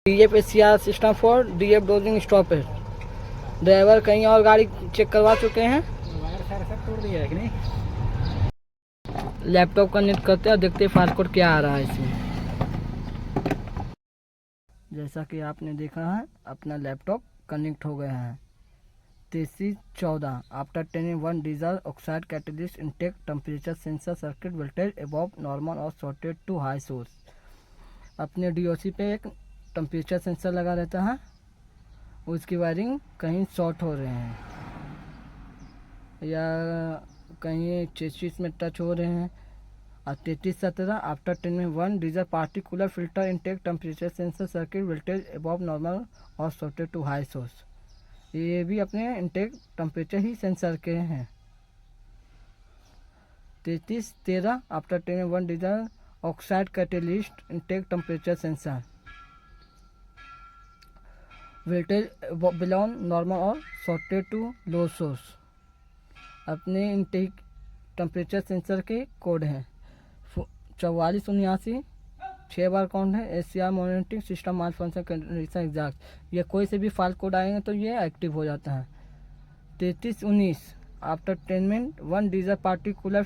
DF SCR system for DF dosing stop है। Driver कहीं और गाड़ी चेक करवा चुके हैं। वायर सारा सब तोड़ दिया है कि नहीं। लैपटॉप कनेक्ट करते हैं और देखते हैं फास्ट कोड क्या आ रहा है इसमें। जैसा कि आपने देखा है अपना लैपटॉप कनेक्ट हो गया है। 3314 after tending 1 diesel oxide catalyst intake temperature sensor circuit voltage above normal और शॉर्टेड टू हाई सोर्स। अपने DOC पे एक टेम्परेचर सेंसर लगा रहता है, उसकी वायरिंग कहीं शॉर्ट हो रहे हैं या कहीं चेसिस में टच हो रहे हैं। और 3317 after tending 1 diesel particulate filter intake temperature sensor circuit voltage above normal और शॉर्टेड टू हाई सोर्स। ये भी अपने इनटेक टेम्परेचर ही सेंसर के हैं। 3313 aftertreatment 1 diesel oxide catalyst intake temperature sensor voltage below normal और शॉर्टेड टू लो सोर्स। अपने intake temperature sensor के code हैं 4479, 6 बार काउंट है। SCR monitoring system malfunction condition exact. ये कोई से भी फाल्ट कोड आएंगे तो ये एक्टिव हो जाता है। 3319 aftertreatment 1 diesel particulate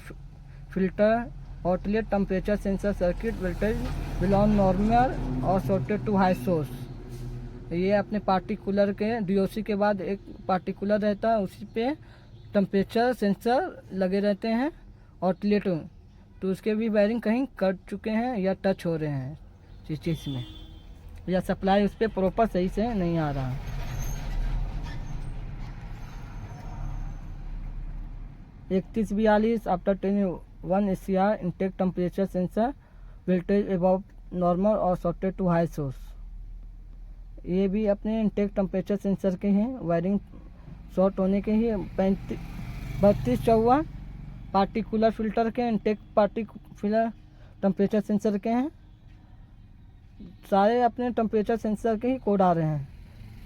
filter outlet temperature sensor circuit voltage below normal और शॉर्टेड टू हाई सोर्स। ये अपने पार्टिकुलर के DOC के बाद एक पार्टिकुलर रहता है, उसी पे टेम्परेचर सेंसर लगे रहते हैं आउटलेट, तो उसके भी वायरिंग कहीं कट चुके हैं या टच हो रहे हैं इस चीज़ में, या सप्लाई उस पर प्रॉपर सही से नहीं आ रहा। 3142 after tending 1 SCR intake temperature sensor voltage above normal और शॉर्टेड टू हाई सोर्स। ये भी अपने इनटेक टेम्परेचर सेंसर के हैं, वायरिंग शॉर्ट होने के ही। 3254 पार्टिकुलर फिल्टर के इनटेक पार्टिकुलर टेम्परेचर सेंसर के हैं। सारे अपने टेम्परेचर सेंसर के ही कोड आ रहे हैं।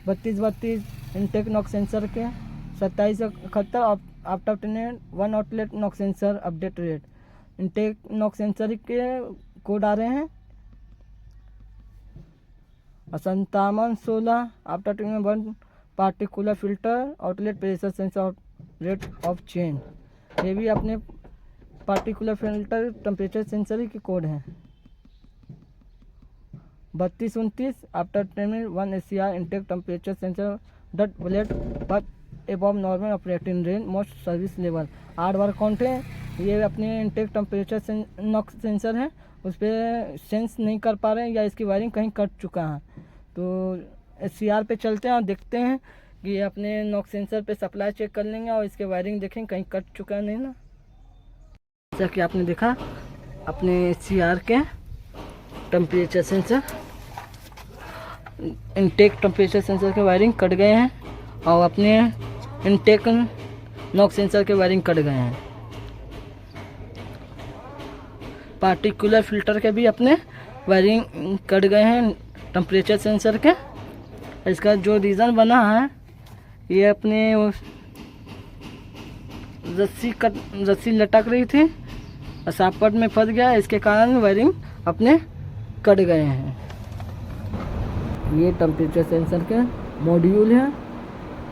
3232 इनटेक नॉक सेंसर के। 2771 aftertreatment 1 outlet knock sensor update rate intake knock sensor के कोड आ रहे हैं। 5716 aftertreatment 1 particulate filter outlet pressure sensor rate of change. ये भी अपने पार्टिकुलर फिल्टर टेम्परेचर सेंसर ही के कोड हैं। 3229 aftertreatment 1 SCR intake temperature sensor data valid but above normal operating range most severe level. 8 बार count है। ये अपने इनटेक टेम्परेचर नॉक सेंसर है, उस पर सेंस नहीं कर पा रहे हैं या इसकी वायरिंग कहीं कट चुका है। तो SCR पे चलते हैं और देखते हैं कि ये अपने नॉक सेंसर पे सप्लाई चेक कर लेंगे और इसके वायरिंग देखें कहीं कट चुका नहीं ना। जैसा कि आपने देखा अपने SCR के temperature sensor intake temperature sensor के वायरिंग कट गए हैं और अपने इनटेक नॉक सेंसर के वायरिंग कट गए हैं। पार्टिकुलर फिल्टर के भी अपने वायरिंग कट गए हैं टेम्परेचर सेंसर के। इसका जो रीज़न बना है ये अपने रस्सी लटक रही थी और सॉकेट में फंस गया, इसके कारण वायरिंग अपने कट गए हैं। ये टेम्परेचर सेंसर के मॉड्यूल है।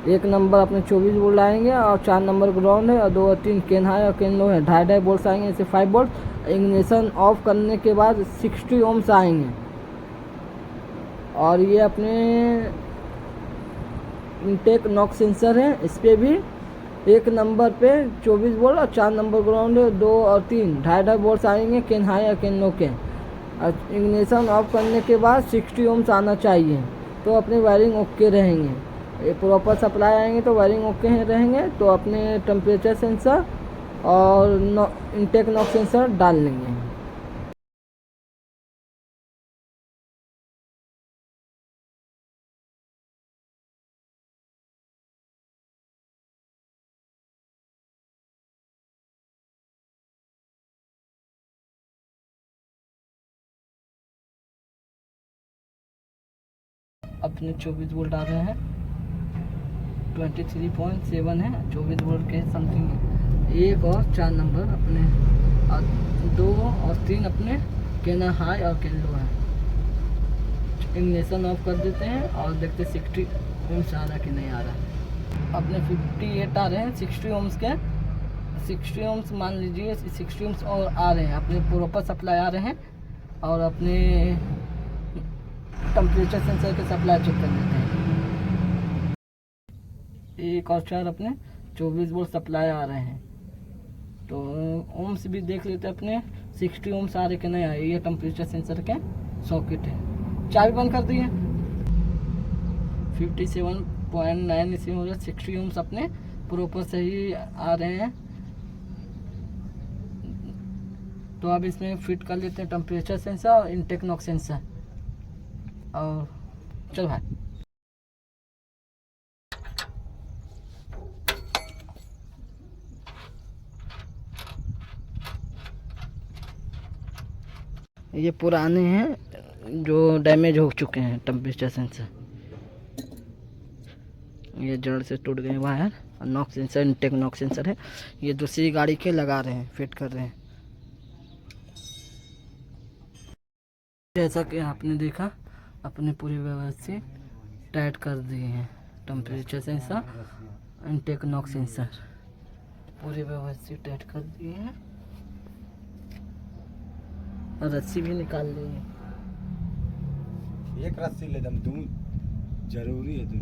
1 नंबर अपने 24 वोल्ट आएंगे और 4 नंबर ग्राउंड है और 2 और 3 केन हाई और केन लो है। 2.5 वोल्ट आएंगे, इसे 5 वोल्ट। इग्निशन ऑफ करने के बाद 60 ओम्स आएंगे। और ये अपने इनटेक नॉक सेंसर है, इस पर भी 1 नंबर पे 24 वोल्ट और 4 नंबर ग्राउंड है। 2 और 3 2.5 वोल्ट आएंगे केन हाई और केन लो के। और इग्निशन ऑफ करने के बाद 60 ओम्स आना चाहिए, तो अपने वायरिंग ओके रहेंगे। ये प्रॉपर सप्लाई आएंगे तो वायरिंग ओके रहेंगे, तो अपने टेम्परेचर सेंसर और इनटेक नॉक सेंसर डाल लेंगे। अपने 24 वोल्ट आ रहे हैं, 23.7 है, 24 वोल्ट के समथिंग। 1 और 4 नंबर अपने, और 2 और 3 अपने केन हाई और केन लो है। इग्निशन ऑफ कर देते हैं और देखते 60 ओम्स आ रहा है कि नहीं आ रहा है। अपने 58 आ रहे हैं 60 ओम्स के। 60 ओम्स मान लीजिए 60 ओम्स और आ रहे हैं, अपने प्रॉपर सप्लाई आ रहे हैं। और अपने टेम्परेचर सेंसर के सप्लाई चेक कर लेते हैं। एक और 4 अपने 24 वोल्ट सप्लाई आ रहे हैं। तो ओम्स भी देख लेते हैं अपने 60 ओम्स आ रहे कि नहीं आए। ये टेम्परेचर सेंसर के सॉकेट है। चाबी बंद कर दिए। 57.9 इसी हो रहा है। 60 ओम्स अपने प्रॉपर सही आ रहे हैं। तो अब इसमें फिट कर लेते हैं टेम्परेचर सेंसर और इनटेक नॉक सेंसर। और चल भाई, ये पुराने हैं जो डैमेज हो चुके हैं टेम्परेचर सेंसर। ये जड़ से टूट गए वायर। और knock sensor intake knock sensor है। ये दूसरी गाड़ी के लगा रहे हैं, फिट कर रहे हैं। जैसा कि आपने देखा अपने पूरी व्यवस्थित टाइट कर दिए हैं temperature sensor intake knock sensor पूरी व्यवस्थित टाइट कर दिए हैं। और रस्सी भी निकाल ली है। एक रस्सी ले दम दूं जरूरी है दूं।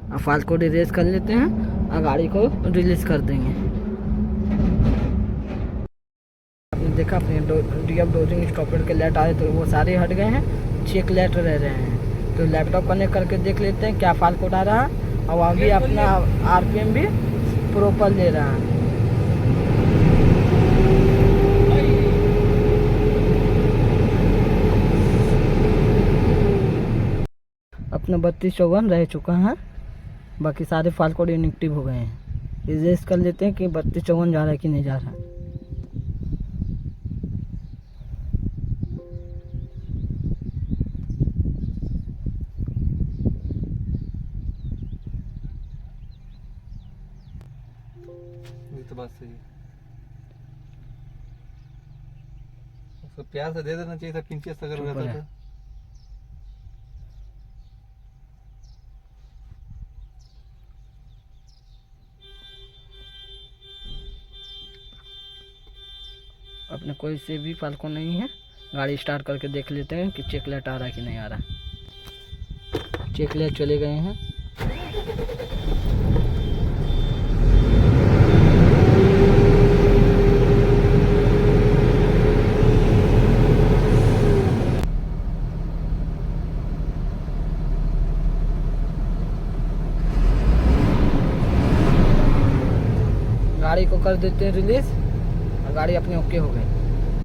अब फाल्ट को रिलीज कर लेते हैं और गाड़ी को रिलीज कर देंगे। आपने देखा अपने डीएफ डोजिंग स्टॉपर के लाइट आए तो वो सारे हट गए हैं, 6 लाइट रह रहे हैं। तो लैपटॉप कनेक्ट करके देख लेते हैं क्या फाल्ट कोड आ रहा है। और अभी अपना आरपीएम भी प्रॉपर ले रहा है। अपना 3254 रह चुका है। बाकी सारे फाल्ट कोड इनएक्टिव हो गए हैं। रिजेस्ट कर लेते हैं कि 3254 जा रहा है कि नहीं जा रहा है। ये तो बात सही है। उसको प्यार से दे देना चाहिए था, पिंचेस अगर ऊपर रहता है। तो। अपने कोई से भी फाल्ट को नहीं है। गाड़ी स्टार्ट करके देख लेते हैं कि चेक लाइट आ रहा है कि नहीं आ रहा। चेक लाइट चले गए हैं। गाड़ी को कर देते हैं रिलीज और गाड़ी अपने ओके हो गई।